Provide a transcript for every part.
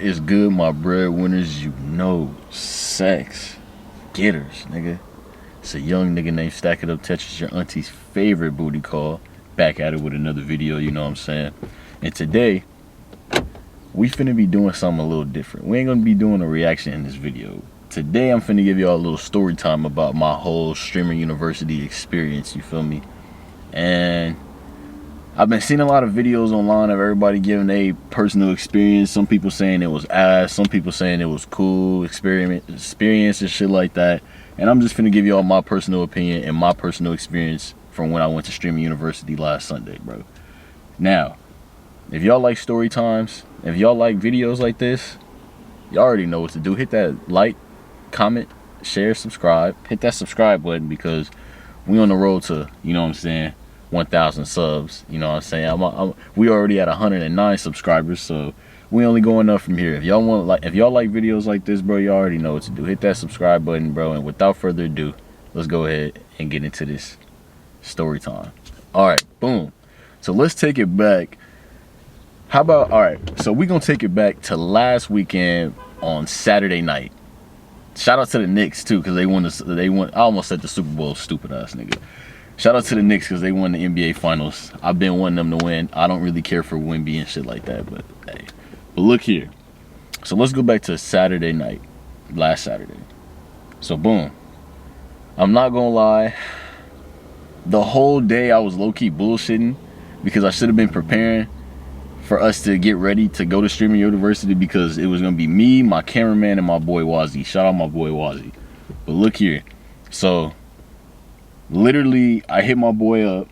is good, my breadwinners? You know, sex getters, nigga. It's a young nigga named Stackituptetris, your auntie's favorite booty call. Back at it with another video, you know what I'm saying? And today, we finna be doing something a little different. We ain't gonna be doing a reaction in this video. Today, I'm finna give y'all a little story time about my whole Streamer University experience, you feel me? And I've been seeing a lot of videos online of everybody giving a personal experience. Some people saying it was ass, some people saying it was cool, experience and shit like that. And I'm just finna give y'all my personal opinion and my personal experience from when I went to Streamer University last Sunday, bro. Now, if y'all like story times, if y'all like videos like this, y'all already know what to do. Hit that like, comment, share, subscribe. Hit that subscribe button because we on the road to, you know what I'm saying, 1,000 subs. You know what I'm saying? We already at 109 subscribers, so we only going up from here. If y'all like videos like this, bro, y'all already know what to do. Hit that subscribe button, bro. And without further ado, let's go ahead and get into this story time. All right, boom. So let's take it back. How about, all right, so we're gonna take it back to last weekend on Saturday night. Shout out to the Knicks too, because they won. I almost said the Super Bowl, stupid ass nigga. Shout out to the Knicks because they won the NBA Finals. I've been wanting them to win. I don't really care for Wemby and shit like that, but hey. But look here. So let's go back to Saturday night, last Saturday. So boom. I'm not gonna lie. The whole day I was low-key bullshitting because I should have been preparing for us to get ready to go to Streamer University because it was gonna be me, my cameraman, and my boy Wazzy. Shout out my boy Wazzy. But look here. So literally, I hit my boy up,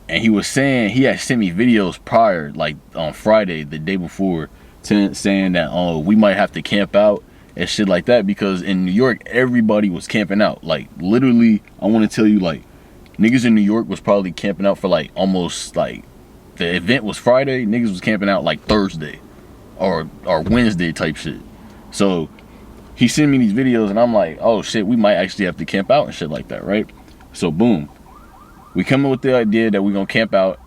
and he was saying he had sent me videos prior, like on Friday, the day before, saying that we might have to camp out and shit like that because in New York everybody was camping out. Like literally, I want to tell you, like niggas in New York was probably camping out for like almost like the event was Friday, niggas was camping out like Thursday or Wednesday type shit. So he sent me these videos, and I'm like, oh shit, we might actually have to camp out and shit like that, right? So boom, we come up with the idea that we're gonna camp out.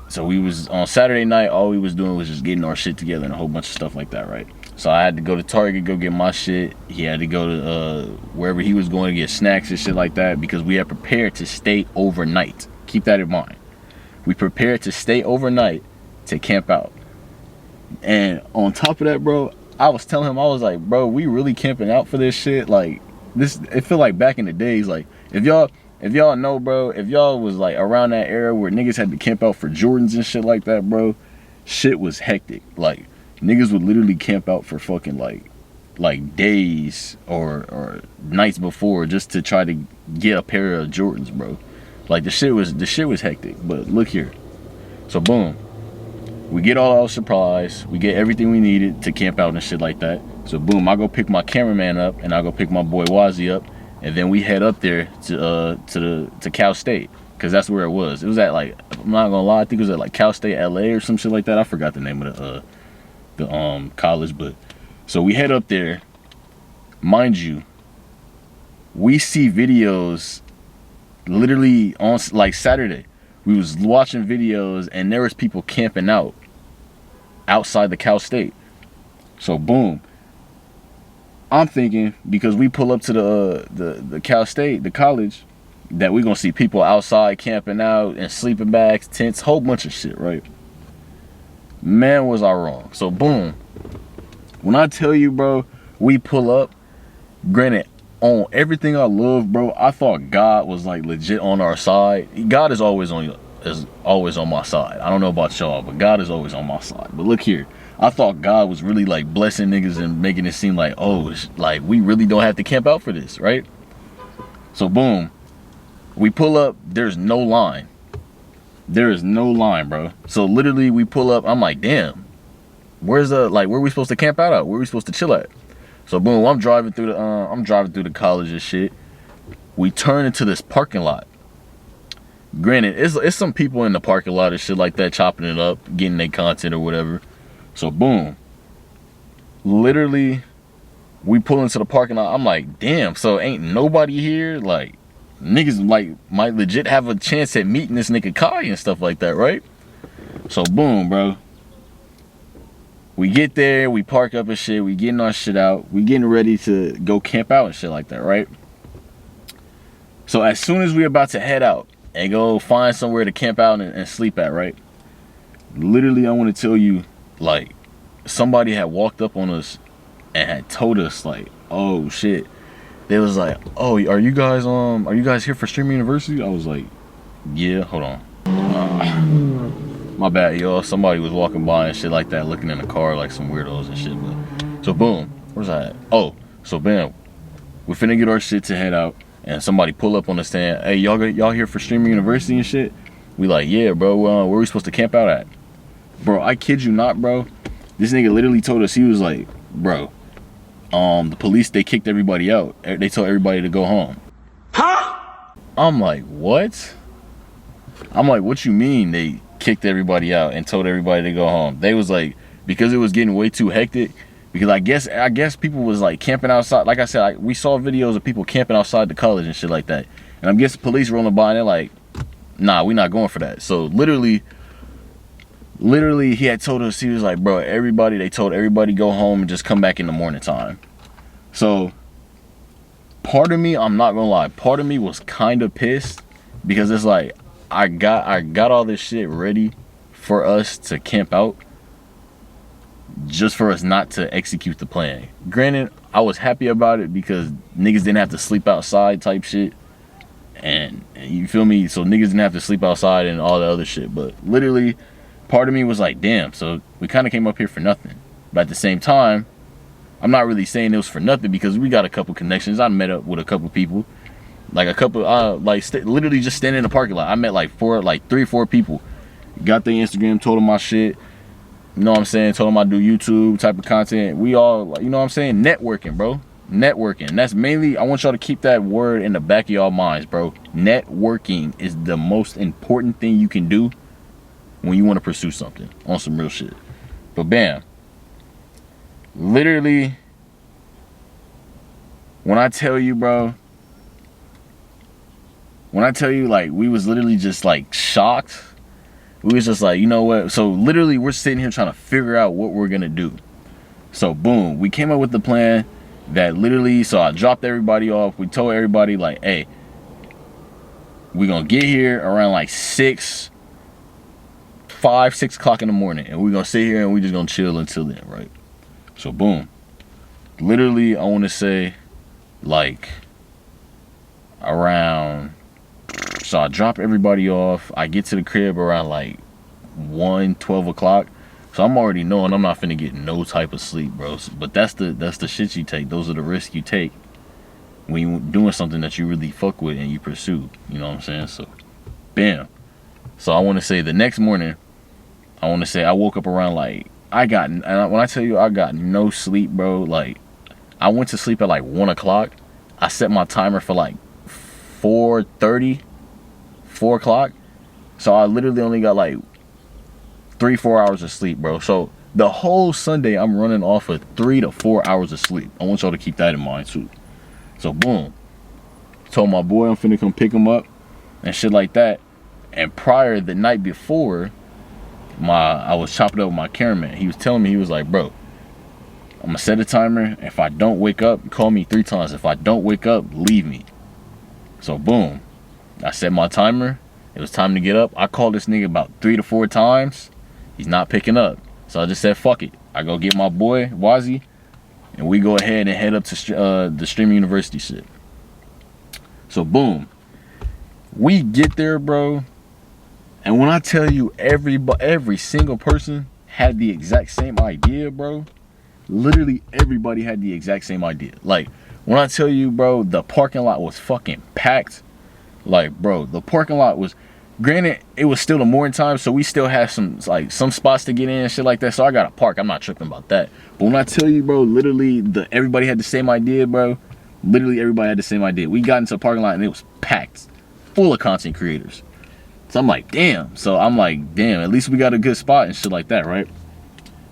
So we was on Saturday night, all we was doing was just getting our shit together and a whole bunch of stuff like that, right? So I had to go to Target, go get my shit. He had to go to wherever he was going to get snacks and shit like that because we had prepared to stay overnight. Keep that in mind. We prepared to stay overnight to camp out. And on top of that, bro, I was telling him, I was like, bro, we really camping out for this shit? Like, this, it feel like back in the days, like, if y'all know, bro, if y'all was like around that era where niggas had to camp out for Jordans and shit like that, bro, shit was hectic. Like niggas would literally camp out for fucking like days or nights before just to try to get a pair of Jordans, bro. Like the shit was hectic. But look here. So boom, we get all our supplies, we get everything we needed to camp out and shit like that. So boom, I go pick my cameraman up and I go pick my boy Wazzy up. And then we head up there to Cal State, because that's where it was. It was at, like, I'm not gonna lie, I think it was at like Cal State LA or some shit like that. I forgot the name of the college, but so we head up there. Mind you, we see videos literally on like Saturday. We was watching videos and there was people camping out outside the Cal State. So boom. I'm thinking because we pull up to the Cal State, the college, that we're gonna see people outside camping out and sleeping bags, tents, whole bunch of shit, right? Man, was I wrong. So boom, when I tell you, bro, we pull up, granted, on everything I love, bro, I thought God was like legit on our side. God is always on my side. I don't know about y'all, but God is always on my side. But look here. I thought God was really like blessing niggas and making it seem like, oh, like we really don't have to camp out for this, right? So boom, we pull up, there's no line. There is no line, bro. So literally we pull up, I'm like, damn, where are we supposed to camp out at? Where are we supposed to chill at? So boom, I'm driving through the college and shit. We turn into this parking lot. Granted, it's some people in the parking lot and shit like that chopping it up, getting their content or whatever. So boom, literally we pull into the parking lot. I'm like, damn, so ain't nobody here? Like niggas like might legit have a chance at meeting this nigga Kai and stuff like that, right? So boom, bro, We get there, we park up and shit, we getting our shit out, we getting ready to go camp out and shit like that, right? So as soon as we about to head out and go find somewhere to camp out and sleep at, right? Literally, I want to tell you, like, somebody had walked up on us and had told us, like, oh shit. They was like, oh, are you guys here for Streamer University? I was like, yeah, hold on. My bad, y'all. Somebody was walking by and shit like that, looking in the car like some weirdos and shit. But so boom, where's I at? Oh, so bam, we finna get our shit to head out, and somebody pull up on the stand. Hey, y'all here for Streamer University and shit? We like, yeah, bro. Where we supposed to camp out at? Bro, I kid you not, bro. This nigga literally told us, he was like, bro, the police, they kicked everybody out. They told everybody to go home. Huh? I'm like, what? I'm like, what you mean they kicked everybody out and told everybody to go home? They was like, because it was getting way too hectic. Because I guess people was like camping outside. Like I said, we saw videos of people camping outside the college and shit like that. And I guess the police rolling by and they're like, nah, we not going for that. So literally he had told us, he was like, bro, they told everybody go home and just come back in the morning time. So part of me, I'm not gonna lie, part of me was kind of pissed, because it's like, I got all this shit ready for us to camp out, just for us not to execute the plan. Granted, I was happy about it because niggas didn't have to sleep outside type shit. And you feel me? So niggas didn't have to sleep outside and all the other shit. But literally, part of me was like, damn, so we kind of came up here for nothing. But at the same time, I'm not really saying it was for nothing, because we got a couple connections. I met up with a couple people. Like a couple, literally just standing in the parking lot. I met like 3 or 4 people. Got their Instagram, told them my shit. You know what I'm saying? Told them I do YouTube type of content. We all, you know what I'm saying? Networking, bro. Networking. That's mainly, I want y'all to keep that word in the back of y'all minds, bro. Networking is the most important thing you can do when you want to pursue something on some real shit. But bam. Literally, when I tell you, bro, like, we was literally just like shocked. We was just like, you know what? So literally we're sitting here trying to figure out what we're gonna do. So boom, we came up with the plan that literally, so I dropped everybody off. We told everybody like, hey, we're gonna get here around like 6 o'clock in the morning, and we're gonna sit here and we just gonna chill until then, right? So boom, literally I want to say like around, so I drop everybody off. I get to the crib around like 12 o'clock. So I'm already knowing I'm not finna get no type of sleep, bro. But that's the shit you take. Those are the risks you take when you're doing something that you really fuck with and you pursue. You know what I'm saying? So, bam. So I want to say the next morning, I want to say I woke up around like, when I tell you I got no sleep, bro, like I went to sleep at like 1 o'clock. I set my timer for like 4:30, 4 o'clock. So I literally only got like 3-4 hours of sleep, bro. So the whole Sunday I'm running off of 3 to 4 hours of sleep. I want y'all to keep that in mind too. So boom, told my boy I'm finna come pick him up and shit like that. And prior, the night before, I was chopping up with my cameraman. He was telling me, he was like, bro, I'm gonna set a timer. If I don't wake up, call me 3 times. If I don't wake up, leave me. So boom, I set my timer. It was time to get up. I called this nigga about 3 to 4 times. He's not picking up. So I just said, fuck it. I go get my boy, Wazzy, and we go ahead and head up to the Streamer University shit. So boom, we get there, bro. And when I tell you every single person had the exact same idea, bro. Literally everybody had the exact same idea. Like, when I tell you, bro, the parking lot was fucking packed. Like, bro, the parking lot was, granted, it was still the morning time, so we still had some spots to get in and shit like that. So I got to park. I'm not tripping about that. But when I tell you, bro, literally everybody had the same idea, bro. Literally everybody had the same idea. We got into the parking lot and it was packed, full of content creators. So I'm like, damn. So I'm like, damn, at least we got a good spot and shit like that, right?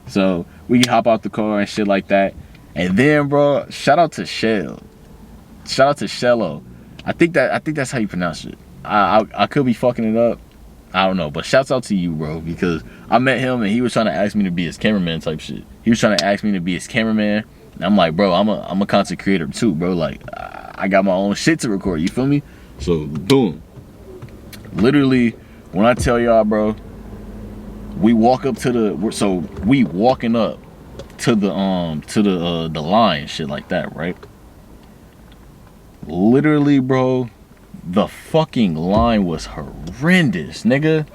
So we can hop out the car and shit like that. And then, bro, shout out to Shell. Shout out to Shello. I think that's how you pronounce it. I could be fucking it up. I don't know, but shouts out to you, bro, because I met him and he was trying to ask me to be his cameraman type shit. He was trying to ask me to be his cameraman. And I'm like, bro, I'm a content creator too, bro. Like, I got my own shit to record, you feel me? So, boom. Literally, when I tell y'all, bro, we walk up to we walking up to the line and shit like that, right? Literally, bro, the fucking line was horrendous, nigga.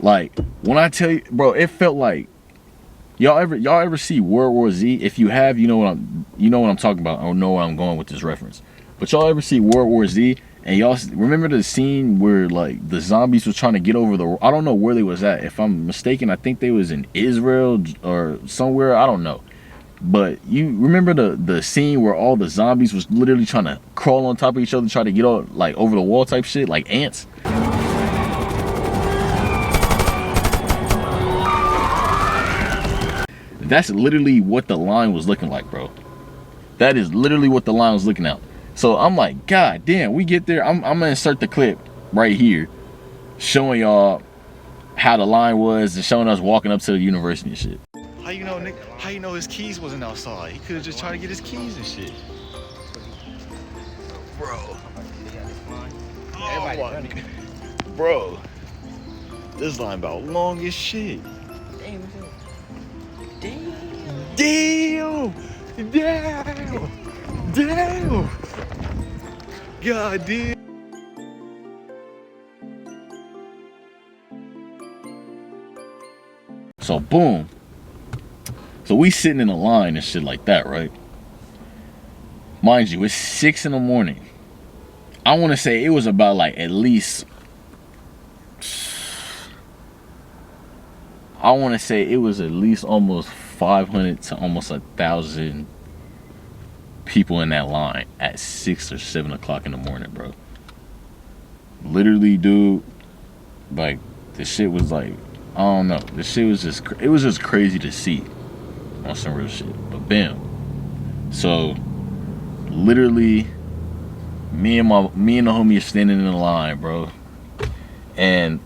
Like, when I tell you, bro, it felt like y'all ever see World War Z? If you have, you know what I'm talking about. I don't know where I'm going with this reference. But y'all ever see World War Z? And y'all remember the scene where like the zombies was trying to get over I don't know where they was at. If I'm mistaken, I think they was in Israel or somewhere. I don't know. But you remember the scene where all the zombies was literally trying to crawl on top of each other, try to get all, like, over the wall type shit, like ants? That's literally what the line was looking like, bro. That is literally what the line was looking at. So I'm like, God damn, we get there. I'm gonna insert the clip right here showing y'all how the line was and showing us walking up to the university and shit. How you know, Nick? How you know his keys wasn't outside? He could have just tried to get his keys and shit. Bro. Oh, bro. This line about long as shit. Damn. God damn. So boom. So we sitting in a line and shit like that, right? Mind you, it's 6 in the morning. I want to say it was about like at least, I want to say it was at least almost 500 to almost 1,000 people in that line at 6 or 7 o'clock in the morning, bro. Literally, dude, like, the shit was like, I don't know. The shit was just, it was just crazy to see on some real shit. But bam. So, literally, me and the homie are standing in the line, bro. And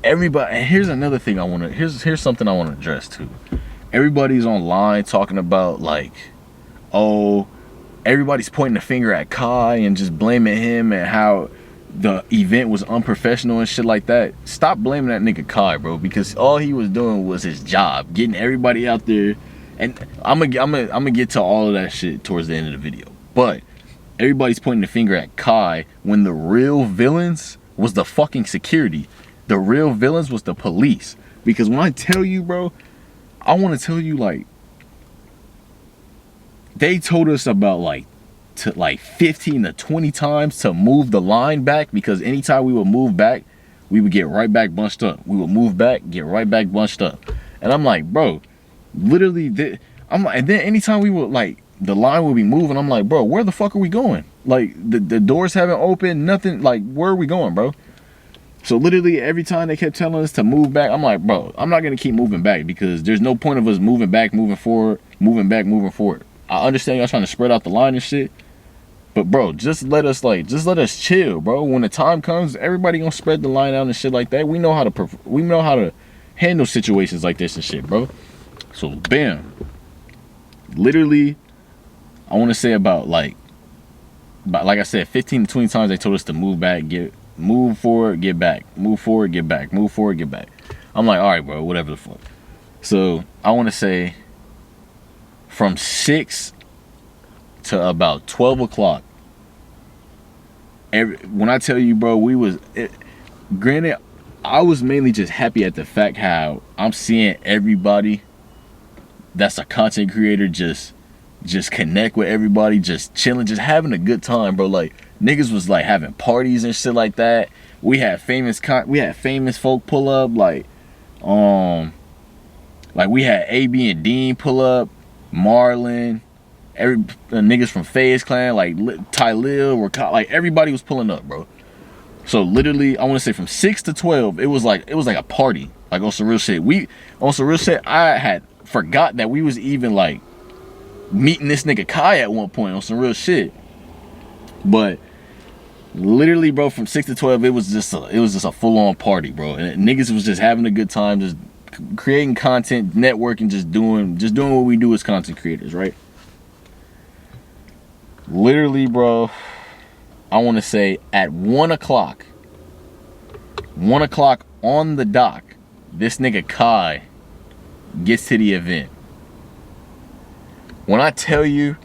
everybody, and here's another thing I want to, here's something I want to address too. Everybody's online talking about like, oh, everybody's pointing the finger at Kai and just blaming him and how the event was unprofessional and shit like that. Stop blaming that nigga Kai, bro, because all he was doing was his job, getting everybody out there. And I'm gonna get to all of that shit towards the end of the video. But everybody's pointing the finger at Kai when the real villains was the fucking security. The real villains was the police. Because when I tell you, bro, I want to tell you, like, they told us about like 15 to 20 times to move the line back, because anytime we would move back, we would get right back bunched up. We would move back, get right back bunched up. And I'm like, bro, literally, I'm like, and then anytime we would, like, the line would be moving, I'm like, bro, where the fuck are we going? Like, the doors haven't opened, nothing. Like, where are we going, bro? So literally every time they kept telling us to move back, I'm like, bro, I'm not gonna keep moving back, because there's no point of us moving back, moving forward, moving back, moving forward. I understand y'all trying to spread out the line and shit, but bro, just let us chill, bro. When the time comes, everybody gonna spread the line out and shit like that. We know how to handle situations like this and shit, bro. So bam, literally, I want to say about like I said, 15 to 20 times they told us to move back, move forward, get back, move forward, get back, move forward, get back. I'm like, all right, bro, whatever the fuck. So I want to say from 6 to about 12 o'clock, when I tell you, bro, granted, I was mainly just happy at the fact how I'm seeing everybody that's a content creator just connect with everybody, just chilling, just having a good time, bro. Like, niggas was like having parties and shit like that. We had famous folk pull up, like we had AB and Dean pull up, Marlon, niggas from FaZe Clan, like Ty Lil, like everybody was pulling up, bro. So literally, I want to say from 6 to 12, it was like a party, like on some real shit. I had forgot that we was even like meeting this nigga Kai at one point on some real shit. But Literally, bro, from 6 to 12, it was just a full-on party, bro. And niggas was just having a good time, just creating content, networking, just doing what we do as content creators, right? Literally, bro, I want to say at 1 o'clock on the dock, this nigga Kai gets to the event. When I tell you,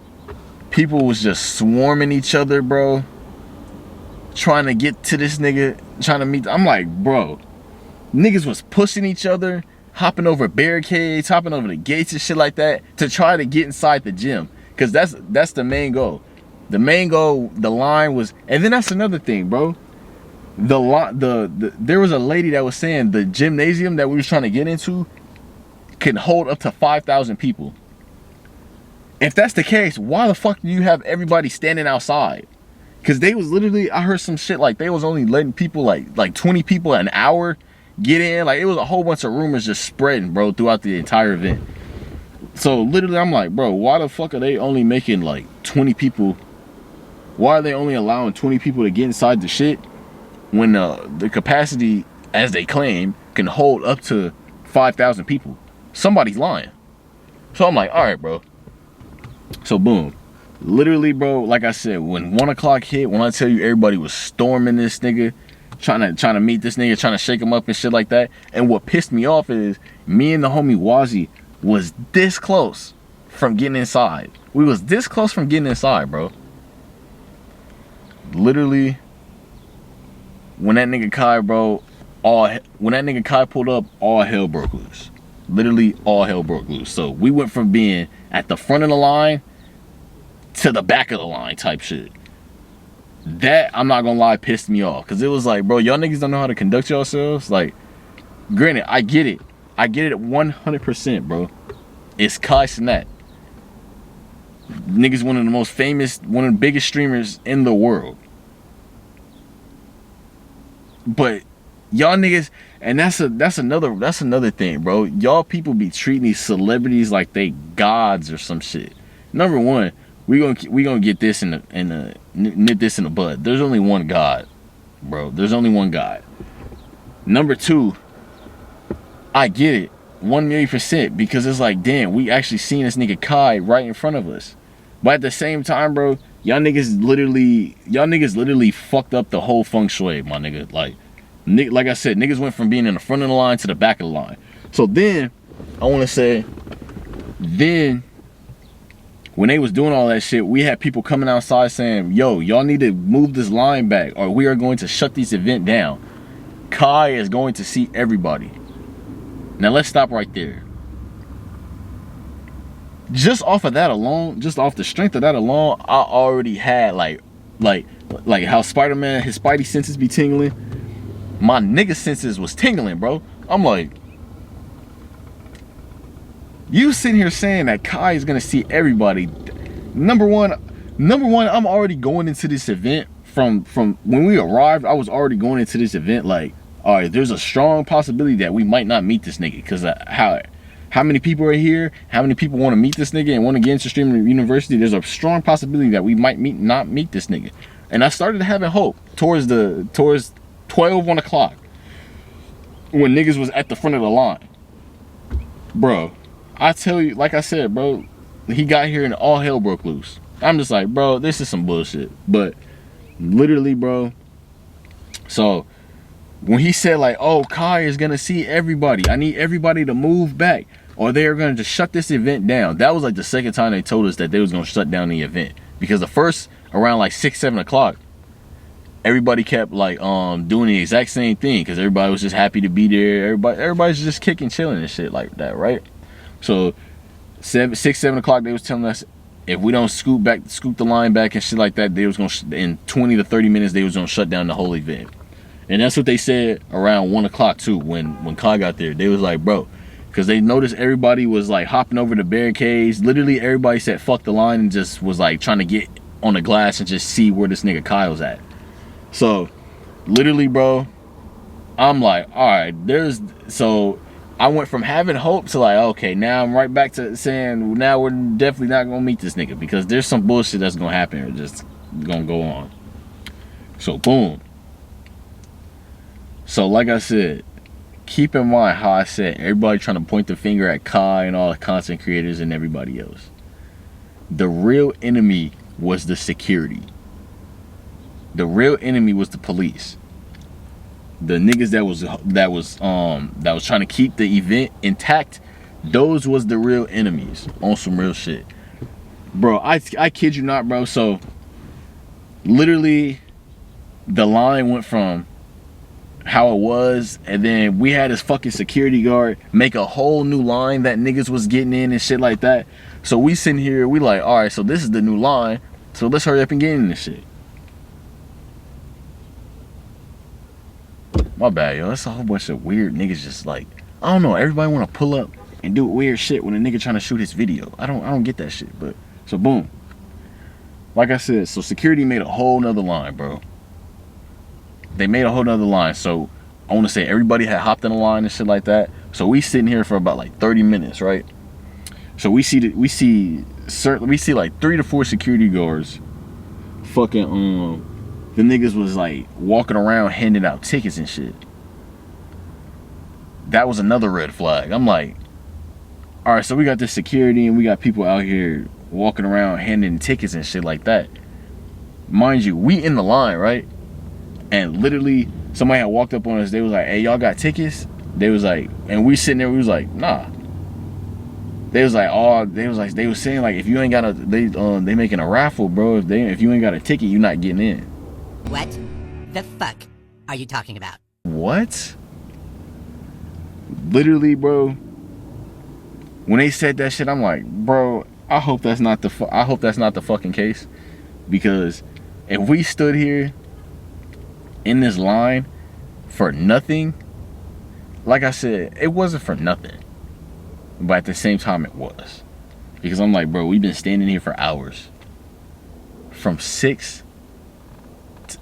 people was just swarming each other, bro, trying to get to this nigga, trying to meet. I'm like, bro, niggas was pushing each other, hopping over barricades, hopping over the gates and shit like that to try to get inside the gym, because that's the main goal. The main goal, the line was, and then that's another thing, bro. There was a lady that was saying the gymnasium that we was trying to get into can hold up to 5,000 people. If that's the case, why the fuck do you have everybody standing outside? Because they was literally, I heard some shit like they was only letting people like 20 people an hour get in. Like, it was a whole bunch of rumors just spreading, bro, throughout the entire event. So literally, I'm like, bro, why the fuck are they only making like 20 people? Why are they only allowing 20 people to get inside the shit when the capacity, as they claim, can hold up to 5,000 people? Somebody's lying. So I'm like, all right, bro. So boom, literally, bro, like I said, when 1 o'clock hit, when I tell you everybody was storming this nigga, trying to meet this nigga, trying to shake him up and shit like that. And what pissed me off is me and the homie Wazi was this close from getting inside. We was this close from getting inside, bro. Literally, when that nigga Kai, bro, when that nigga Kai pulled up, all hell broke loose. Literally, all hell broke loose. So we went from being at the front of the line to the back of the line type shit. That, I'm not gonna lie, pissed me off. Because it was like, bro, y'all niggas don't know how to conduct yourselves. Like, granted, I get it. I get it 100%, bro. It's kaicenat. Niggas one of the most famous, one of the biggest streamers in the world. But y'all niggas, and that's another thing, bro. Y'all people be treating these celebrities like they gods or some shit. Number one, we gonna get this nip this in the bud. There's only one God, bro. There's only one God. Number two, I get it 1,000,000%, because it's like, damn, we actually seen this nigga Kai right in front of us. But at the same time, bro, y'all niggas literally fucked up the whole feng shui, my nigga. Like I said, niggas went from being in the front of the line to the back of the line. So then, I want to say, then, when they was doing all that shit, we had people coming outside saying, yo, y'all need to move this line back or we are going to shut this event down. Kai is going to see everybody. Now let's stop right there. Just off of that alone, just off the strength of that alone, I already had like how Spider-Man, his spidey senses be tingling. My nigga senses was tingling, bro. I'm like, you sitting here saying that Kai is gonna see everybody. Number one, I'm already going into this event from when we arrived. I was already going into this event like, all right, there's a strong possibility that we might not meet this nigga, because how many people are here, how many people want to meet this nigga and want to get into streamer university. There's a strong possibility that we might not meet this nigga. And I started having hope towards 12, 1 o'clock, when niggas was at the front of the line. Bro, I tell you, like I said, bro, he got here and all hell broke loose. I'm just like, bro, this is some bullshit. But literally, bro, so when he said like, oh, Kai is gonna see everybody, I need everybody to move back or they are gonna just shut this event down. That was like the second time they told us that they was gonna shut down the event. Because the first, around like 6, 7 o'clock, everybody kept like doing the exact same thing, because everybody was just happy to be there. Everybody's just kicking, chilling and shit like that, right? So 6, 7 o'clock, they was telling us if we don't scoot the line back and shit like that, they was gonna in 20 to 30 minutes they was gonna shut down the whole event. And that's what they said around 1 o'clock too, when Kai got there. They was like, bro, because they noticed everybody was like hopping over the barricades. Literally everybody said fuck the line and just was like trying to get on the glass and just see where this nigga Kai was at. So literally, bro, I'm like, all right, so I went from having hope to like, okay, now I'm right back to saying, now we're definitely not gonna meet this nigga, because there's some bullshit that's gonna happen or just gonna go on. So boom. So like I said, keep in mind how I said everybody trying to point the finger at Kai and all the content creators and everybody else. The real enemy was the security. The real enemy was the police. The niggas that was trying to keep the event intact, those was the real enemies on some real shit. Bro, I kid you not, bro. So literally the line went from how it was, and then we had this fucking security guard make a whole new line that niggas was getting in and shit like that. So we sitting here, we like, all right, so this is the new line, so let's hurry up and get in this shit. My bad, yo. That's a whole bunch of weird niggas just like, I don't know, everybody want to pull up and do weird shit when a nigga trying to shoot his video. I don't get that shit. But so boom, like I said, so security made a whole nother line, bro. They made a whole nother line. So I want to say everybody had hopped in the line and shit like that. So we sitting here for about like 30 minutes, right? So we see like 3 to 4 security guards. Fucking the niggas was like walking around handing out tickets and shit. That was another red flag. I'm like, all right, so we got this security and we got people out here walking around handing tickets and shit like that. Mind you, we in the line, right? And literally somebody had walked up on us. They was like, hey, y'all got tickets? They was like, and we sitting there, we was like, nah. They was like, oh, they was saying like, if you ain't got they making a raffle, bro. If you ain't got a ticket, you not getting in. What the fuck are you talking about? What? Literally, bro. When they said that shit, I'm like, bro, I hope that's not the fucking case, because if we stood here in this line for nothing, like I said, it wasn't for nothing, but at the same time it was, because I'm like, bro, we've been standing here for hours from 6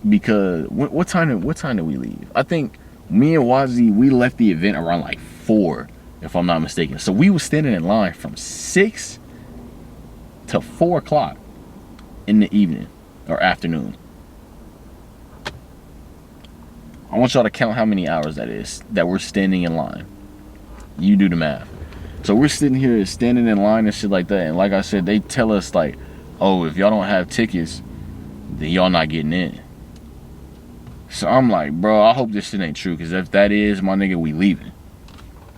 because what time did we leave? I think me and Wazi, we left the event around like 4, if I'm not mistaken. So we was standing in line from 6 to 4 o'clock in the evening or afternoon. I want y'all to count how many hours that is that we're standing in line. You do the math. So we're sitting here standing in line and shit like that. And like I said, they tell us like, oh, if y'all don't have tickets, then y'all not getting in. So I'm like, bro, I hope this shit ain't true, because if that is, my nigga, we leaving.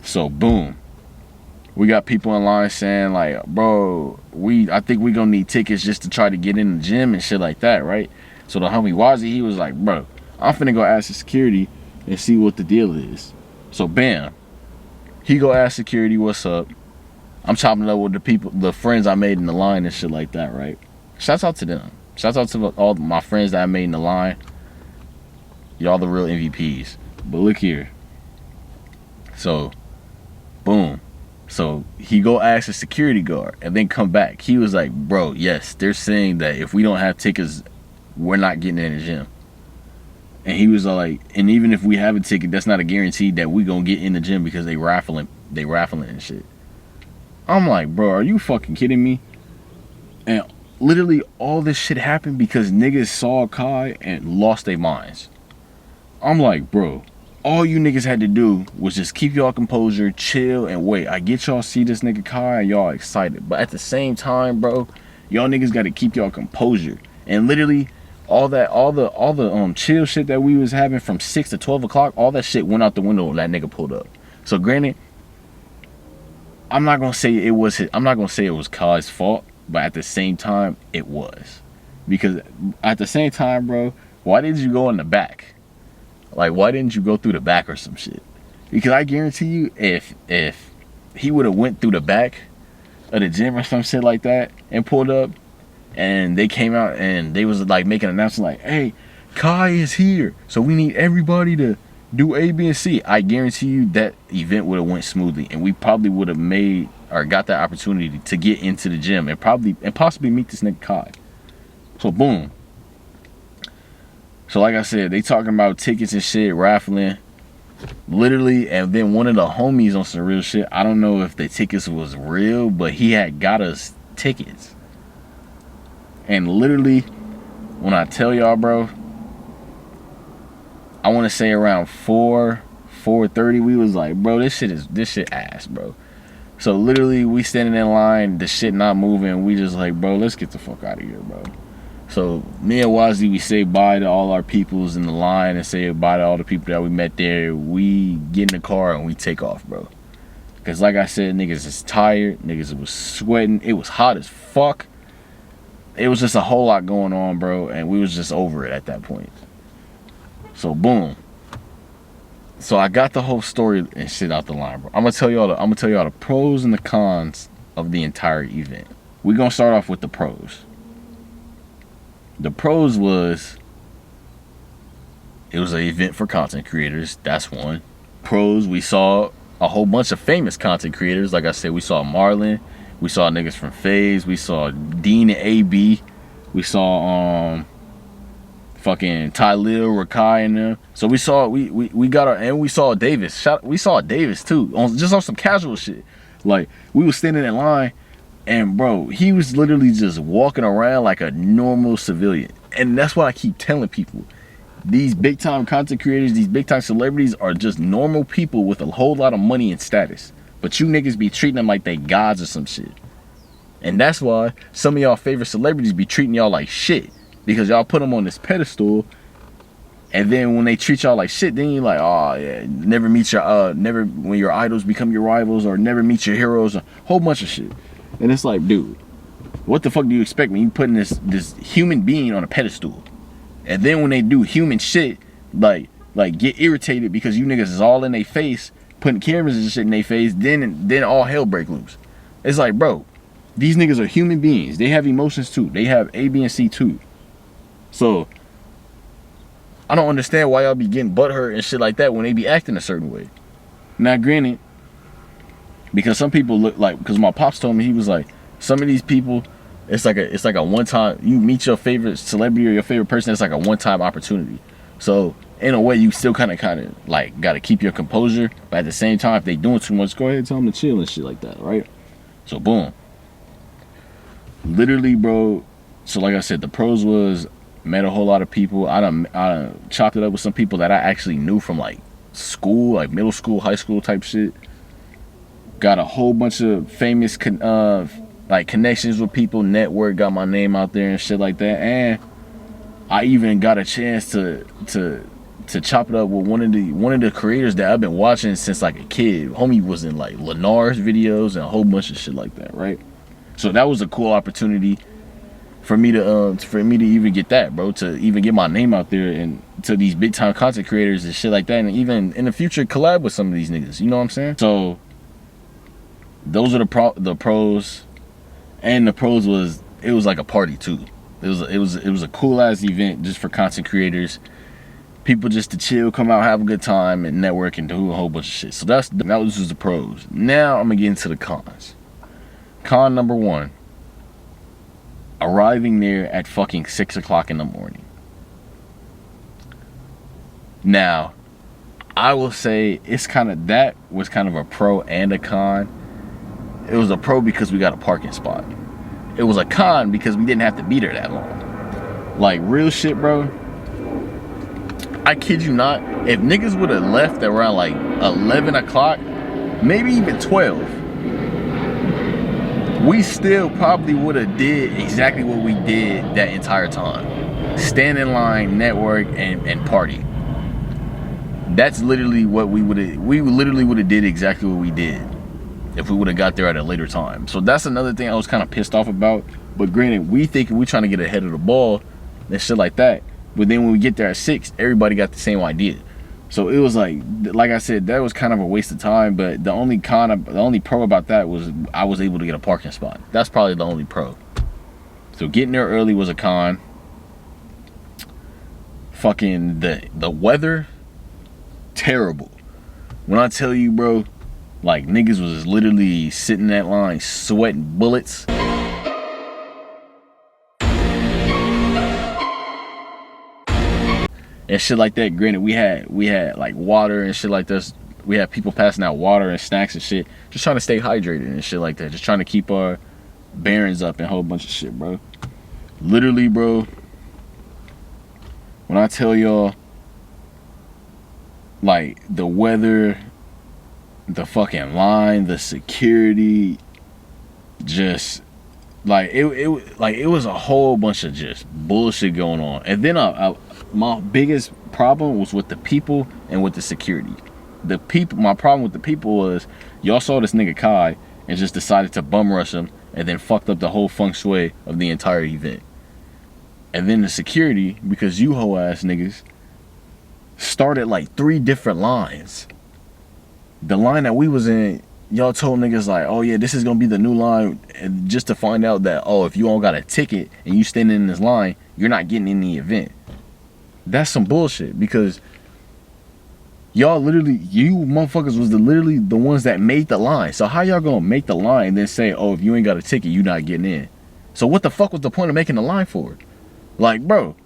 So boom, we got people in line saying like, bro, I think we gonna need tickets just to try to get in the gym and shit like that, right? So the homie Wazi, he was like, bro, I'm finna go ask the security and see what the deal is. So bam, he go ask security what's up. I'm chopping it up with the friends I made in the line and shit like that, right? Shouts out to them. Shouts out to all my friends that I made in the line. Y'all the real MVPs. But look here. So, boom. So he go ask the security guard and then come back. He was like, bro, yes, they're saying that if we don't have tickets, we're not getting in the gym. And he was like, and even if we have a ticket, that's not a guarantee that we gonna get in the gym, because they raffling and shit. I'm like, bro, are you fucking kidding me? And literally all this shit happened because niggas saw Kai and lost their minds. I'm like, bro, all you niggas had to do was just keep y'all composure, chill, and wait. I get y'all see this nigga Kai and y'all excited, but at the same time, bro, y'all niggas got to keep y'all composure. And literally, all the chill shit that we was having from 6 to 12 o'clock, all that shit went out the window when that nigga pulled up. So granted, I'm not gonna say it was Kai's fault, but at the same time, it was, because at the same time, bro, why did you go in the back? Like, why didn't you go through the back or some shit? Because I guarantee you, if he would have went through the back of the gym or some shit like that and pulled up, and they came out and they was like making an announcement like, hey, Kai is here, so we need everybody to do A, B, and C. I guarantee you that event would have went smoothly, and we probably would have made or got that opportunity to get into the gym and possibly meet this nigga Kai. So boom. So like I said, they talking about tickets and shit, raffling, literally, and then one of the homies on some real shit. I don't know if the tickets was real, but he had got us tickets. And literally, when I tell y'all, bro, I want to say around 4:30, we was like, bro, this shit ass, bro. So literally, we standing in line, the shit not moving. We just like, bro, let's get the fuck out of here, bro. So me and Wazzy, we say bye to all our peoples in the line and say bye to all the people that we met there. We get in the car and we take off, bro. Because like I said, niggas is tired. Niggas was sweating. It was hot as fuck. It was just a whole lot going on, bro. And we was just over it at that point. So boom. So I got the whole story and shit out the line, bro. I'm gonna tell y'all the pros and the cons of the entire event. We're gonna start off with the pros. The pros was, it was an event for content creators. That's one. Pros, we saw a whole bunch of famous content creators. Like I said, we saw Marlon, we saw niggas from FaZe, we saw Dean and AB, we saw fucking Ty Lil, Rakai and them. So we saw we got our, and we saw Davis. We saw Davis too, just on some casual shit. Like we was standing in line. And bro, he was literally just walking around like a normal civilian. And that's what I keep telling people. These big time content creators, these big time celebrities are just normal people with a whole lot of money and status. But you niggas be treating them like they gods or some shit. And that's why some of y'all favorite celebrities be treating y'all like shit. Because y'all put them on this pedestal. And then when they treat y'all like shit, then you're like, oh yeah, never meet your, never, when your idols become your rivals, or never meet your heroes, a whole bunch of shit. And it's like, dude, what the fuck do you expect when you putting this human being on a pedestal? And then when they do human shit, like get irritated because you niggas is all in their face, putting cameras and shit in their face, then all hell break loose. It's like, bro, these niggas are human beings. They have emotions too. They have A, B, and C too. So I don't understand why y'all be getting butthurt and shit like that when they be acting a certain way. Now, granted, because some people look like, because my pops told me, he was like, some of these people, it's like a one time, you meet your favorite celebrity or your favorite person, it's like a one time opportunity. So in a way, you still kind of like got to keep your composure, but at the same time, if they doing too much, go ahead and tell them to chill and shit like that, right? So boom, literally, bro. So like I said, the pros was, met a whole lot of people. I done chopped it up with some people that I actually knew from like school, like middle school, high school type shit. Got a whole bunch of famous like connections with people, network, got my name out there and shit like that. And I even got a chance to chop it up with one of the creators that I've been watching since like a kid. Homie was in like Lenar's videos and a whole bunch of shit like that, right? So that was a cool opportunity for me to even get that, bro, to even get my name out there and to these big time content creators and shit like that, and even in the future collab with some of these niggas. You know what I'm saying? So those are the pros, and the pros was, it was like a party too. It was a cool ass event just for content creators, people just to chill, come out, have a good time, and network and do a whole bunch of shit. So that was just the pros. Now I'm gonna get into the cons. Con number one: arriving there at fucking 6 o'clock in the morning. Now, I will say that was kind of a pro and a con. It was a pro because we got a parking spot. It was a con because we didn't have to be there that long. Like, real shit, bro. I kid you not, if niggas would have left around like 11 o'clock, maybe even 12, we still probably would have did exactly what we did that entire time. Stand in line, network, and party. That's literally what we literally would have did exactly what we did if we would have got there at a later time. So that's another thing I was kind of pissed off about. But granted, we thinking we trying to get ahead of the ball and shit like that. But then when we get there at 6, everybody got the same idea. So it was like I said, that was kind of a waste of time. But the only pro about that was I was able to get a parking spot. That's probably the only pro. So getting there early was a con. Fucking the weather, terrible. When I tell you, bro, like niggas was literally sitting in that line sweating bullets. And shit like that. Granted, we had like water and shit like this. We had people passing out water and snacks and shit, just trying to stay hydrated and shit like that, just trying to keep our bearings up and a whole bunch of shit, bro. Literally, bro, when I tell y'all, like the weather, the fucking line, the security, just like it was a whole bunch of just bullshit going on. And then my biggest problem was with the people and with the security. The people, my problem with the people was y'all saw this nigga Kai and just decided to bum rush him and then fucked up the whole feng shui of the entire event. And then the security, because you hoe ass niggas started like 3 different lines. The line that we was in, y'all told niggas like, oh yeah, this is gonna be the new line, and just to find out that, oh, if you all got a ticket and you standing in this line, you're not getting in the event. That's some bullshit, because y'all literally, you motherfuckers was literally the ones that made the line. So how y'all gonna make the line and then say, oh, if you ain't got a ticket, you not getting in? So what the fuck was the point of making the line for? Like, bro,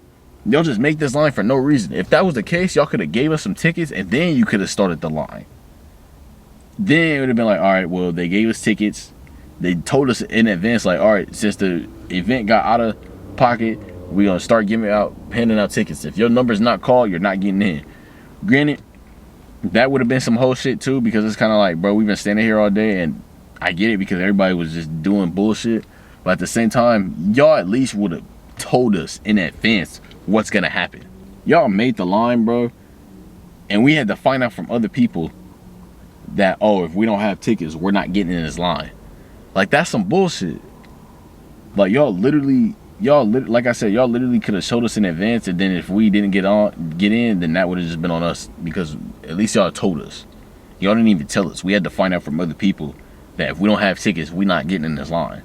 y'all just make this line for no reason. If that was the case, y'all could have gave us some tickets and then you could have started the line. Then it would have been like, all right, well, they gave us tickets. They told us in advance, like, all right, since the event got out of pocket, we're going to start handing out tickets. If your number's not called, you're not getting in. Granted, that would have been some whole shit too, because it's kind of like, bro, we've been standing here all day, and I get it because everybody was just doing bullshit. But at the same time, y'all at least would have told us in advance what's going to happen. Y'all made the line, bro, and we had to find out from other people that, oh, if we don't have tickets, we're not getting in this line. Like, that's some bullshit. Like, like I said, y'all literally could have showed us in advance, and then if we didn't get in, then that would have just been on us, because at least y'all told us. Y'all didn't even tell us. We had to find out from other people that if we don't have tickets, we're not getting in this line.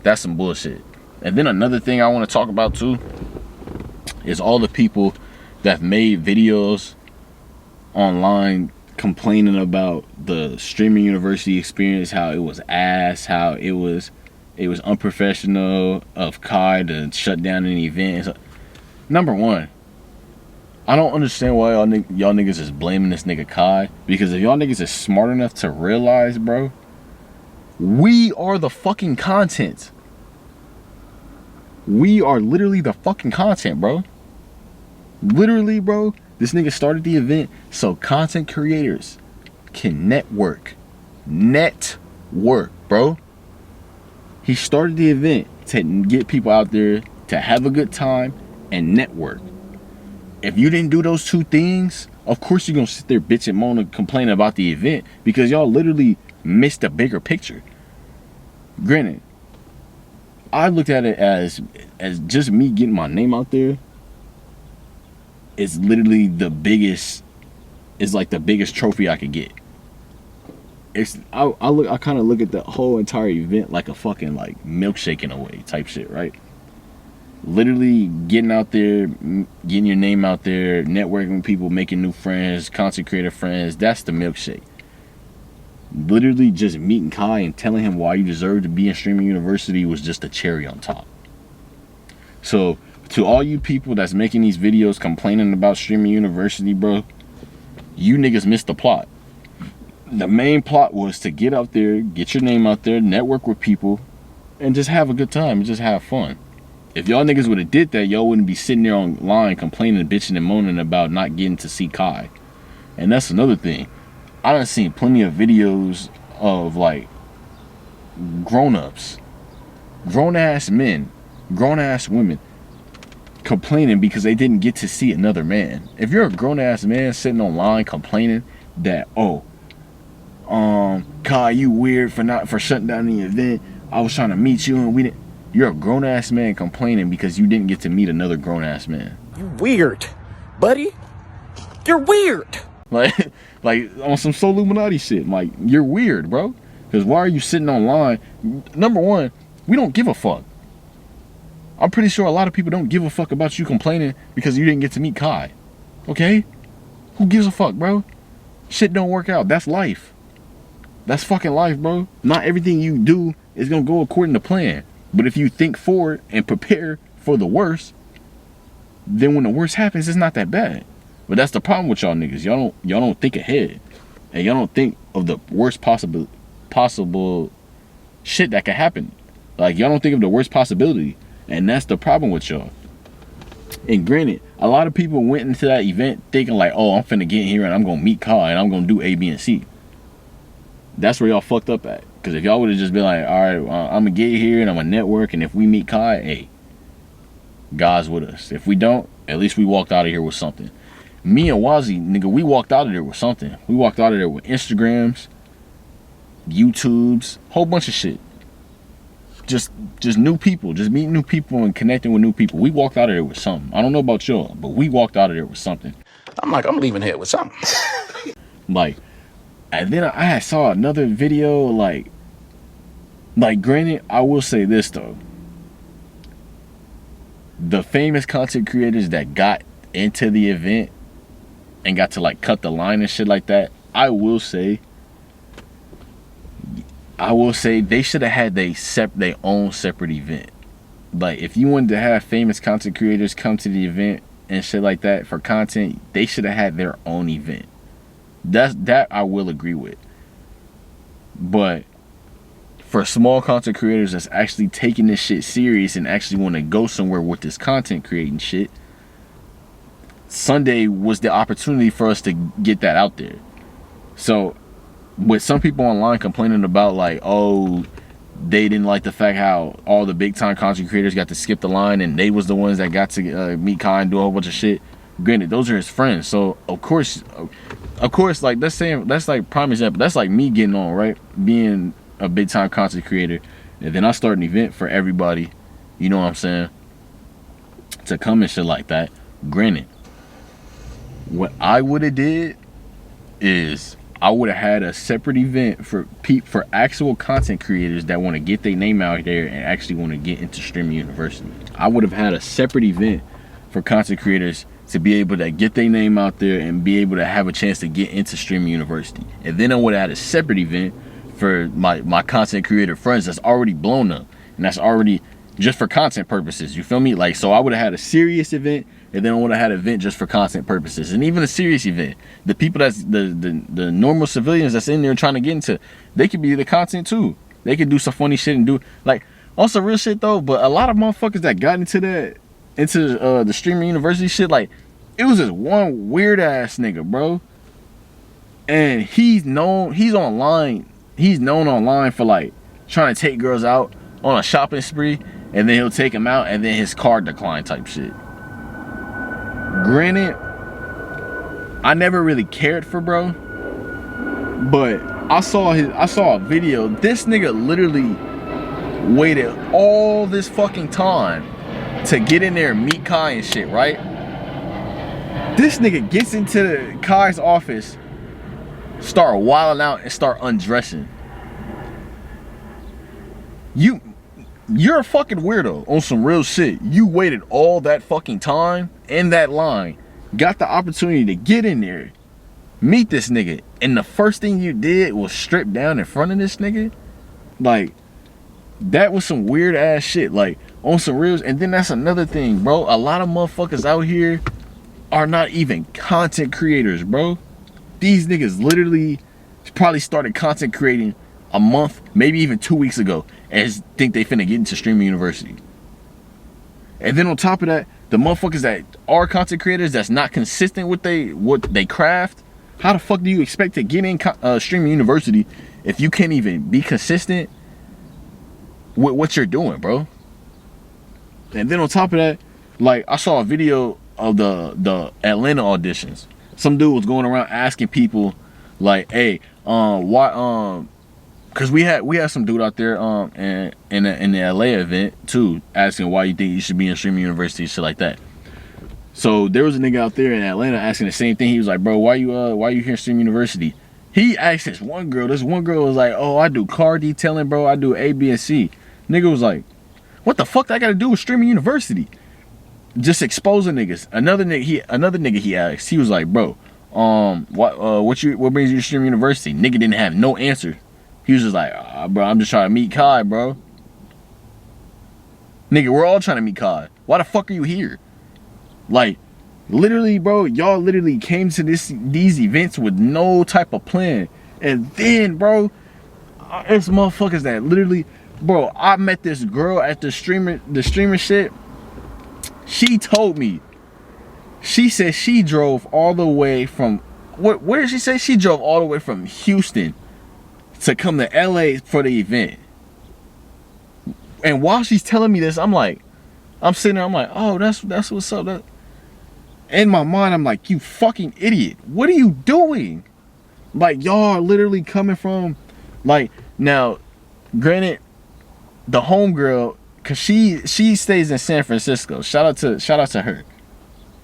That's some bullshit. And then another thing I want to talk about too is all the people that made videos online complaining about the streaming university experience, how it was ass, how it was unprofessional of Kai to shut down an event. Number one, I don't understand why y'all niggas is blaming this nigga Kai, because if y'all niggas is smart enough to realize, bro, we are the fucking content. We are literally the fucking content, bro. Literally, bro. This nigga started the event so content creators can network. Network, bro. He started the event to get people out there to have a good time and network. If you didn't do those 2 things, of course you're going to sit there bitch and moan and complain about the event, because y'all literally missed the bigger picture. Granted, I looked at it as just me getting my name out there is literally the biggest trophy I could get. I kind of look at the whole entire event like a fucking like milkshake in a way type shit, right? Literally getting out there, getting your name out there, networking with people, making new friends, content creator friends. That's the milkshake. Literally just meeting Kai and telling him why you deserve to be in streaming university was just a cherry on top. So to all you people that's making these videos complaining about streaming university, bro, you niggas missed the plot. The main plot was to get out there, get your name out there, network with people, and just have a good time and just have fun. If y'all niggas would have did that, y'all wouldn't be sitting there online complaining, bitching, and moaning about not getting to see Kai. And that's another thing. I done seen plenty of videos of like grown-ups, grown-ass men, grown-ass women complaining because they didn't get to see another man. If you're a grown-ass man sitting online complaining that, oh, Kai, you weird for shutting down the event, I was trying to meet you and we didn't. You're a grown-ass man complaining because you didn't get to meet another grown-ass man. You weird, buddy. You're weird. Like on some Soul Illuminati shit. Like, you're weird, bro. Because why are you sitting online? Number one, we don't give a fuck. I'm pretty sure a lot of people don't give a fuck about you complaining because you didn't get to meet Kai. Okay? Who gives a fuck, bro? Shit don't work out. That's life. That's fucking life, bro. Not everything you do is gonna go according to plan. But if you think forward and prepare for the worst, then when the worst happens, it's not that bad. But that's the problem with y'all niggas. Y'all don't think ahead. And y'all don't think of the worst possible shit that could happen. Like, y'all don't think of the worst possibility. And that's the problem with y'all. And granted, a lot of people went into that event thinking like, oh, I'm finna get here and I'm gonna meet Kai and I'm gonna do A, B, and C. That's where y'all fucked up at. Because if y'all would have just been like, all right, I'm gonna get here and I'm gonna network, and if we meet Kai, hey, God's with us. If we don't, at least we walked out of here with something. Me and Wazzy, nigga, we walked out of there with something. We walked out of there with Instagrams, YouTubes, whole bunch of shit. Just new people, just meeting new people and connecting with new people. We walked out of there with something. I don't know about y'all, but we walked out of there with something. I'm like, I'm leaving here with something. Like, and then I had saw another video, like granted, I will say this though. The famous content creators that got into the event and got to like cut the line and shit like that, I will say they should have had their own separate event. Like, if you wanted to have famous content creators come to the event and shit like that for content, they should have had their own event. That I will agree with. But for small content creators that's actually taking this shit serious and actually want to go somewhere with this content creating shit, Sunday was the opportunity for us to get that out there. So with some people online complaining about like, oh, they didn't like the fact how all the big time content creators got to skip the line and they was the ones that got to meet Kai and do a whole bunch of shit. Granted, those are his friends, so of course, like that's like prime example. That's like me getting on, right, being a big time content creator, and then I start an event for everybody. You know what I'm saying? To come and shit like that. Granted, what I would have did is I would have had a separate event for actual content creators that want to get their name out there and actually want to get into Streamer University. I would have had a separate event for content creators to be able to get their name out there and be able to have a chance to get into Streamer University. And then I would have had a separate event for my content creator friends that's already blown up and that's already just for content purposes. You feel me? Like, so I would have had a serious event, and then I would have had an event just for content purposes. And even a serious event, the people that's the normal civilians that's in there trying to get into, they could be the content too. They could do some funny shit and do like also real shit though. But a lot of motherfuckers that got into the Streamer University shit, like, it was this one weird ass nigga, bro. And he's known online for like trying to take girls out on a shopping spree, and then he'll take them out and then his card decline type shit. Granted, I never really cared for bro, but I saw a video. This nigga literally waited all this fucking time to get in there and meet Kai and shit, right? This nigga gets into Kai's office, start wilding out and start undressing. You're a fucking weirdo on some real shit. You waited all that fucking time in that line, got the opportunity to get in there, meet this nigga, and the first thing you did was strip down in front of this nigga? Like, that was some weird ass shit, like, on some reals. And then that's another thing, bro. A lot of motherfuckers out here are not even content creators, bro. These niggas literally probably started content creating a month, maybe even 2 weeks ago, and think they finna get into Streamer University. And then on top of that, the motherfuckers that are content creators that's not consistent with what they craft, how the fuck do you expect to get in Streamer University if you can't even be consistent with what you're doing, bro? And then on top of that, like, I saw a video of the Atlanta auditions. Some dude was going around asking people like, hey, why because we had some dude out there in the LA event too, asking why you think you should be in Streamer University and shit like that. So there was a nigga out there in Atlanta asking the same thing. He was like, bro, why you here in Streamer University? He asked this one girl was like, oh, I do car detailing, bro, I do A, B, and C. Nigga was like, what the fuck that got to do with Streamer University? Just exposing niggas. Another nigga he asked, he was like, bro, what brings you to Streamer University? Nigga didn't have no answer. He was just like, bro, I'm just trying to meet Kai, bro. Nigga, we're all trying to meet Kai. Why the fuck are you here? Like, literally, bro, y'all literally came to these events with no type of plan. And then, bro, it's motherfuckers that literally, bro, I met this girl at the streamer shit. She told me. She said she drove all the way from where did she say she drove all the way from Houston to come to LA for the event. And while she's telling me this, I'm sitting there, I'm like, oh, that's what's up. In my mind, I'm like, you fucking idiot. What are you doing? Like, y'all are literally coming from, like, now, granted, the homegirl, cause she stays in San Francisco. Shout out to her.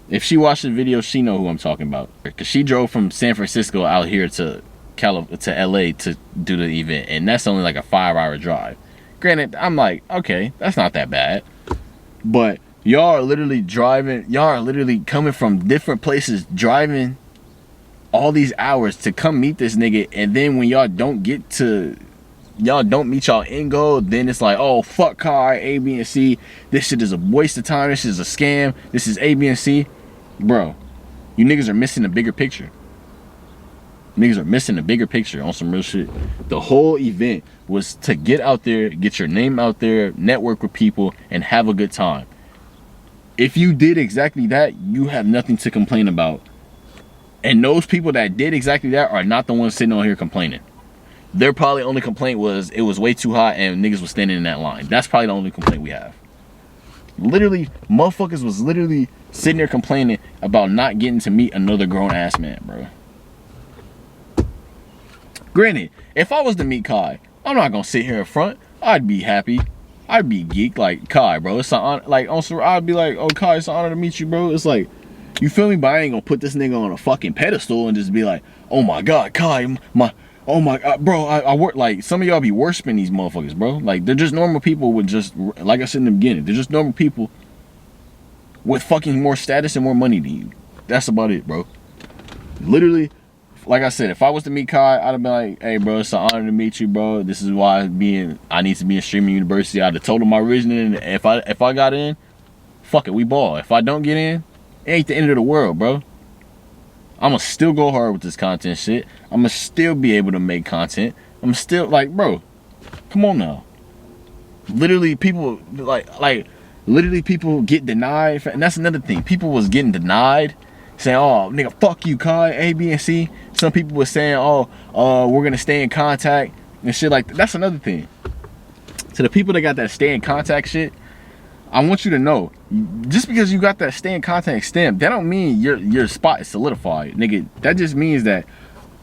If she watched the video, she know who I'm talking about. Cause she drove from San Francisco out here to LA to do the event, and that's only like a 5-hour drive. Granted, I'm like, okay, that's not that bad. But y'all are literally coming from different places, driving all these hours to come meet this nigga, and then when y'all don't meet y'all end goal, then it's like, oh, fuck car, A, B, and C. This shit is a waste of time. This shit is a scam. This is A, B, and C. Bro, you niggas are missing the bigger picture. Niggas are missing the bigger picture on some real shit. The whole event was to get out there, get your name out there, network with people, and have a good time. If you did exactly that, you have nothing to complain about. And those people that did exactly that are not the ones sitting on here complaining. Their probably only complaint was it was way too hot and niggas was standing in that line. That's probably the only complaint we have. Literally, motherfuckers was literally sitting there complaining about not getting to meet another grown-ass man, bro. Granted, if I was to meet Kai, I'm not gonna sit here in front. I'd be happy. I'd be geeked, like, Kai, bro. It's an honor. Like, also, I'd be like, oh, Kai, it's an honor to meet you, bro. It's like, you feel me? But I ain't gonna put this nigga on a fucking pedestal and just be like, oh my God, Kai, oh my God, bro. I work, like, some of y'all be worshiping these motherfuckers, bro. Like, they're just normal people with just, like I said in the beginning, they're just normal people with fucking more status and more money than you. That's about it, bro. Literally. Like I said, if I was to meet Kai, I'd have been like, hey, bro, it's an honor to meet you, bro. This is why I need to be in Streaming University. I'd have told him my reasoning, and if I got in, fuck it, we ball. If I don't get in, it ain't the end of the world, bro. I'ma still go hard with this content shit. I'ma still be able to make content. I'm still, like, bro, come on now. Literally, people, literally people get denied. And that's another thing. People was getting denied, saying, oh, nigga, fuck you, Kai, A, B, and C. Some people were saying, oh, we're gonna stay in contact and shit like that. That's another thing. To the people that got that stay in contact shit, I want you to know, just because you got that stay in contact stamp, that don't mean your spot is solidified, nigga. That just means that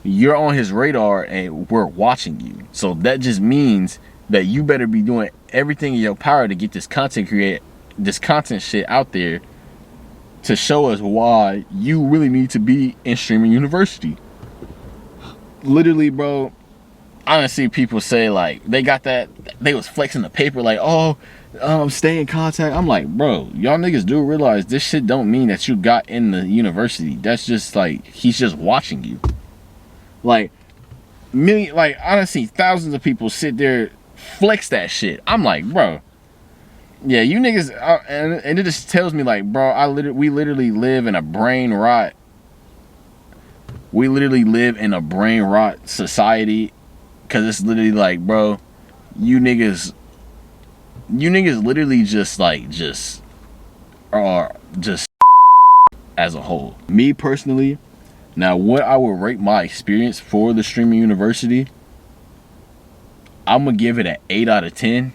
you're on his radar and we're watching you. So that just means that you better be doing everything in your power to get this content shit out there, to show us why you really need to be in Streaming University. Literally, bro, I done see people say, like, they got that, they was flexing the paper like, oh, stay in contact. I'm like, bro, y'all niggas do realize this shit don't mean that you got in the university. That's just like, he's just watching you. Like, I done see thousands of people sit there flex that shit. I'm like, bro, yeah, you niggas, and it just tells me, like, bro, we literally live in a brain rot. We literally live in a brain rot society, cause it's literally like, bro, you niggas literally just are as a whole. Me personally, now what I would rate my experience for the Streaming University, I'm gonna give it an 8 out of 10.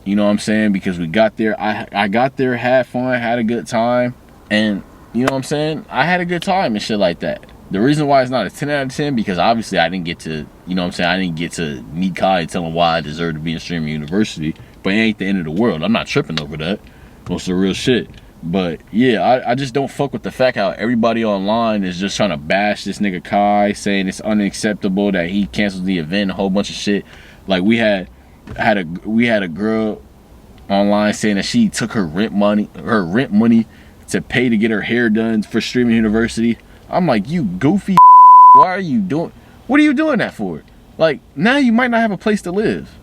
You know what I'm saying? Because we got there, I got there, had fun, had a good time, and you know what I'm saying? I had a good time and shit like that. The reason why it's not a 10 out of 10, because obviously I didn't get to, you know what I'm saying, I didn't get to meet Kai and tell him why I deserve to be in Streaming University, but it ain't the end of the world. I'm not tripping over that. Most of the real shit. But yeah, I just don't fuck with the fact how everybody online is just trying to bash this nigga Kai, saying it's unacceptable that he canceled the event, a whole bunch of shit. Like, we had a girl online saying that she took her rent money to pay to get her hair done for Streaming University. I'm like, you goofy, why are you doing, what are you doing that for? Like, now you might not have a place to live.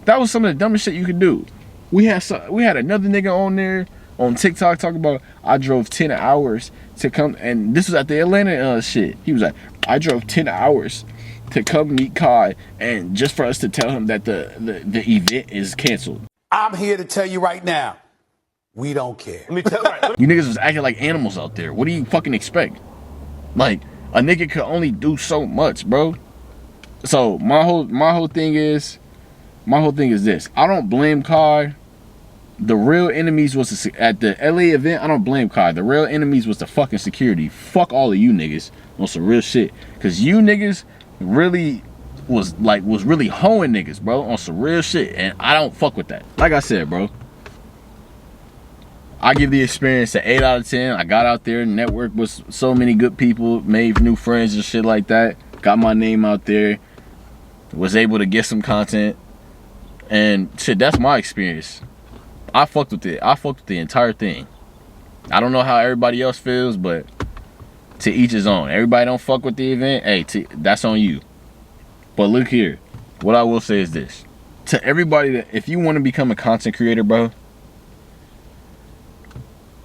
That was some of the dumbest shit you could do. We had another nigga on there on TikTok talking about, I drove 10 hours to come, and this was at the Atlanta shit. He was like, I drove 10 hours to come meet Kai, and just for us to tell him that the event is canceled. I'm here to tell you right now, We don't care. You niggas was acting like animals out there. What do you fucking expect? Like, a nigga could only do so much, bro. So my whole thing is this. I don't blame Kai. The real enemies was at the LA event. I don't blame Kai. The real enemies was the fucking security. Fuck all of you niggas on some real shit. Cause you niggas really was really hoeing niggas, bro, on some real shit. And I don't fuck with that. Like I said, bro, I give the experience an 8 out of 10. I got out there, networked with so many good people, made new friends and shit like that. Got my name out there. Was able to get some content. And shit, that's my experience. I fucked with it. I fucked with the entire thing. I don't know how everybody else feels, but to each his own. Everybody don't fuck with the event. Hey, that's on you. But look here. What I will say is this. To everybody that, if you want to become a content creator, bro,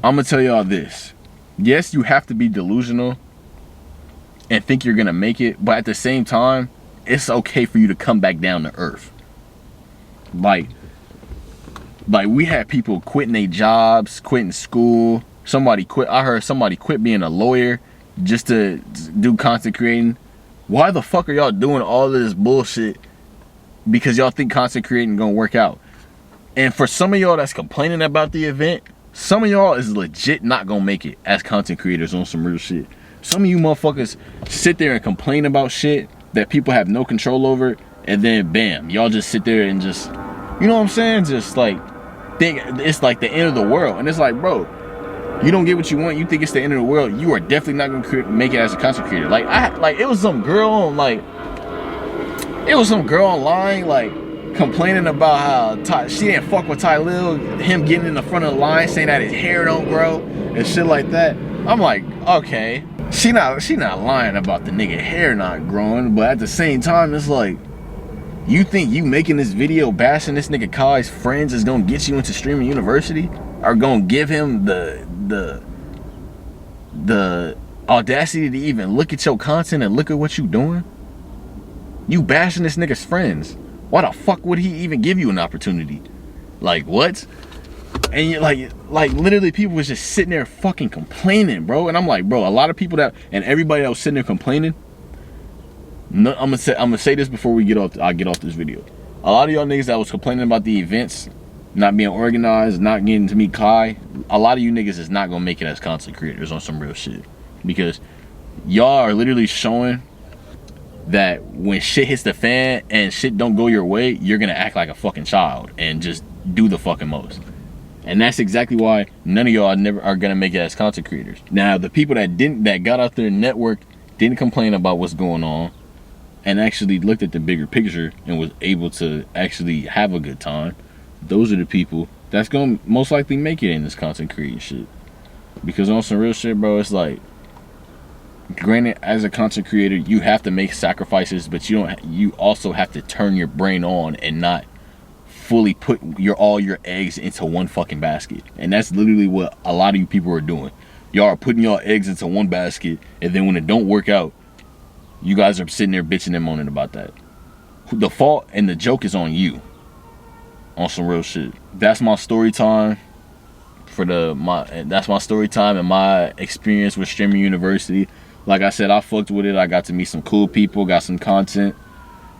I'm going to tell y'all this. Yes, you have to be delusional and think you're going to make it. But at the same time, it's okay for you to come back down to earth. Like we had people quitting their jobs, quitting school. Somebody quit. I heard somebody quit being a lawyer just to do content creating. Why the fuck are y'all doing all of this bullshit because y'all think content creating gonna work out? And for some of y'all that's complaining about the event, some of y'all is legit not gonna make it as content creators on some real shit. Some of you motherfuckers sit there and complain about shit that people have no control over, and then bam, y'all just sit there and just, you know what I'm saying? Just like think it's like the end of the world. And it's like, bro, you don't get what you want, you think it's the end of the world, you are definitely not gonna make it as a content creator. Like it was some girl on online like complaining about how she didn't fuck with Ty Lil, him getting in the front of the line saying that his hair don't grow and shit like that. I'm like, okay, she not lying about the nigga hair not growing, but at the same time it's like, you think you making this video bashing this nigga Kai's friends is gonna get you into streaming university? Or gonna give him the audacity to even look at your content and look at what you doing? You bashing this nigga's friends. Why the fuck would he even give you an opportunity? Like, what? And you're like literally people was just sitting there fucking complaining, bro. And I'm like, bro, a lot of people that, and everybody that was sitting there complaining, no, I'm gonna say this before we get off this video. A lot of y'all niggas that was complaining about the events not being organized, not getting to meet Kai, a lot of you niggas is not gonna make it as content creators on some real shit. Because y'all are literally showing that when shit hits the fan and shit don't go your way, you're gonna act like a fucking child and just do the fucking most. And that's exactly why none of y'all never are gonna make it as content creators. Now, the people that got out there and networked, didn't complain about what's going on, and actually looked at the bigger picture and was able to actually have a good time, those are the people that's gonna most likely make it in this content creating shit. Because on some real shit, bro, it's like, granted, as a content creator, you have to make sacrifices, but you also have to turn your brain on and not fully put all your eggs into one fucking basket. And that's literally what a lot of you people are doing. Y'all are putting y'all eggs into one basket, and then when it don't work out, you guys are sitting there bitching and moaning about that. The fault and the joke is on you. On some real shit. That's my story time that's my story time and my experience with Streamer University. Like I said, I fucked with it. I got to meet some cool people, got some content.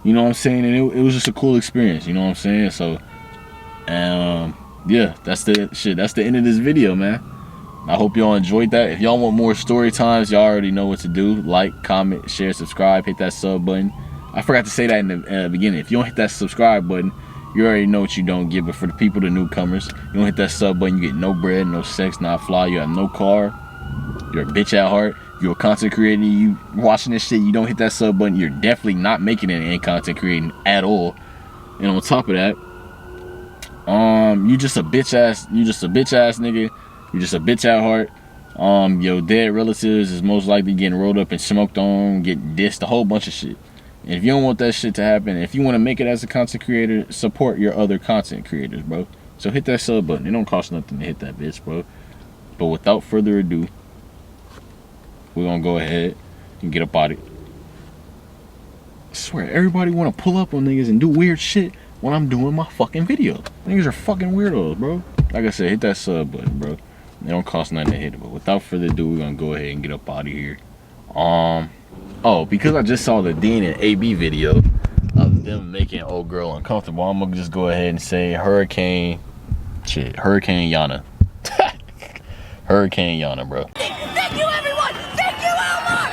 You know what I'm saying? And it was just a cool experience. You know what I'm saying? So, yeah, that's the end of this video, man. I hope y'all enjoyed that. If y'all want more story times, y'all already know what to do. Like, comment, share, subscribe, hit that sub button. I forgot to say that in the beginning. If you don't hit that subscribe button, you already know what you don't get. But for the people, the newcomers, you don't hit that sub button, you get no bread, no sex, not fly. You have no car. You're a bitch at heart. You're a content creator. You watching this shit, you don't hit that sub button, you're definitely not making it in content creating at all. And on top of that, you just a bitch ass nigga. You're just a bitch at heart. Your dead relatives is most likely getting rolled up and smoked on, getting dissed, a whole bunch of shit. And if you don't want that shit to happen, if you want to make it as a content creator, support your other content creators, bro. So hit that sub button. It don't cost nothing to hit that bitch, bro. But without further ado, we're gonna go ahead and get up out of it. I swear, everybody wanna pull up on niggas and do weird shit when I'm doing my fucking video. Niggas are fucking weirdos, bro. Like I said, hit that sub button, bro. It don't cost nothing to hit it. But without further ado, we're gonna go ahead and get up out of here. Oh, because I just saw the Dean and AB video of them making old girl uncomfortable, I'm gonna just go ahead and say Hurricane Yana. Hurricane Yana, bro. Thank you, everyone! Thank you, Elmar!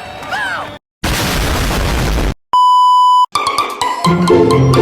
Boom!